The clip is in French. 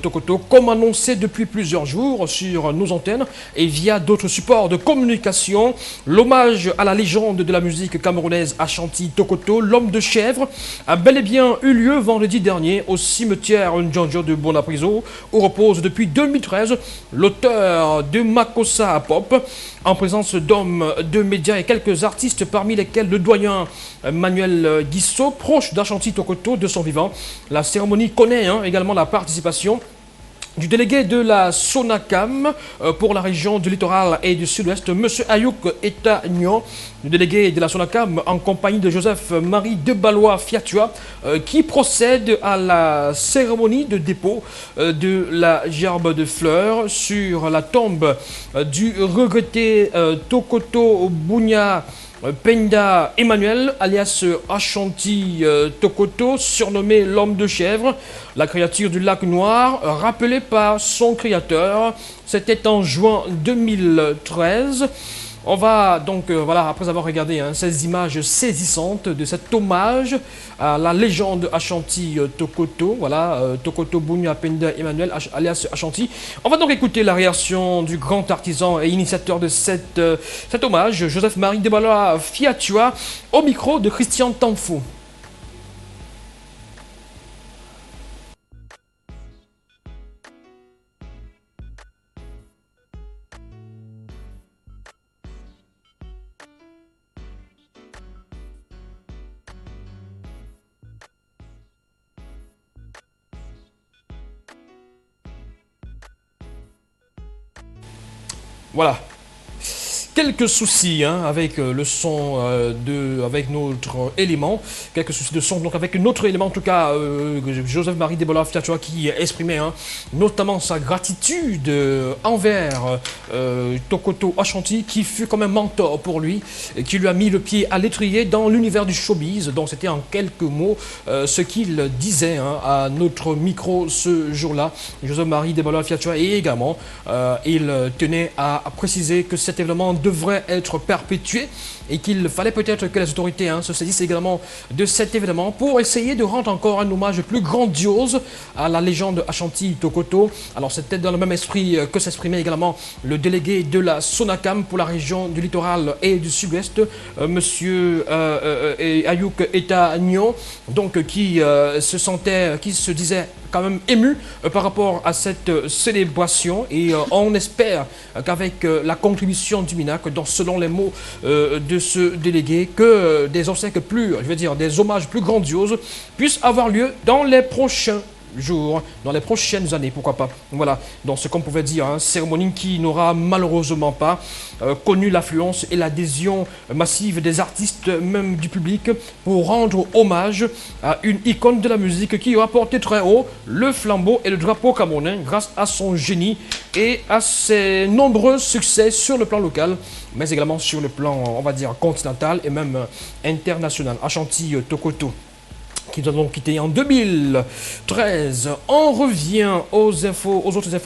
Tokoto, comme annoncé depuis plusieurs jours sur nos antennes et via d'autres supports de communication, l'hommage à la légende de la musique camerounaise Ashanti Tokoto, l'homme de chèvre, a bel et bien eu lieu vendredi dernier au cimetière Ndjandjo de Bonapriso, où repose depuis 2013 l'auteur de Makossa Pop, en présence d'hommes de médias et quelques artistes, parmi lesquels le doyen Manuel Guissot, proche d'Ashanti Tokoto de son vivant. La cérémonie connaît également la participation du délégué de la SONACAM pour la région du littoral et du sud-ouest, M. Ayouk Etagnon, le délégué de la SONACAM en compagnie de Joseph-Marie Debalois-Fiatua, qui procède à la cérémonie de dépôt de la gerbe de fleurs sur la tombe du regretté Tokoto Bunya Penda Emmanuel, alias Ashanti Tokoto, surnommé l'homme de chèvre, la créature du lac Noir, rappelée par son créateur. C'était en juin 2013. On va donc, voilà, après avoir regardé ces images saisissantes de cet hommage à la légende Ashanti Tokoto, voilà, Tokoto Bunya Penda Emmanuel, alias Ashanti. On va donc écouter la réaction du grand artisan et initiateur de cet hommage, Joseph-Marie Debalois-Fiatua, au micro de Christian Tanfo. Voilà. Quelques soucis avec le son avec notre élément, quelques soucis de son, donc avec notre élément en tout cas, Joseph-Marie Debalois-Fiatua qui exprimait notamment sa gratitude envers Tokoto Ashanti, qui fut comme un mentor pour lui, et qui lui a mis le pied à l'étrier dans l'univers du showbiz. Donc c'était en quelques mots ce qu'il disait à notre micro ce jour-là, Joseph-Marie Debalois-Fiatua, et également il tenait à préciser que cet événement devrait être perpétué et qu'il fallait peut-être que les autorités se saisissent également de cet événement pour essayer de rendre encore un hommage plus grandiose à la légende Ashanti Tokoto. Alors c'était dans le même esprit que s'exprimait également le délégué de la SONACAM pour la région du littoral et du sud-ouest, monsieur Ayouk Etagnon, donc qui se disait quand même ému par rapport à cette célébration, et on espère qu'avec la contribution du MINAC, donc selon les mots de ce délégué, que des obsèques des hommages plus grandioses puissent avoir lieu dans les prochains jours, dans les prochaines années, pourquoi pas. Voilà, donc ce qu'on pouvait dire, cérémonie qui n'aura malheureusement pas connu l'affluence et l'adhésion massive des artistes, même du public, pour rendre hommage à une icône de la musique qui aura porté très haut le flambeau et le drapeau camerounais grâce à son génie et à ses nombreux succès sur le plan local, mais également sur le plan, on va dire, continental et même international. Ashanti Tokoto, qui nous a donc quitté en 2013. On revient aux autres infos.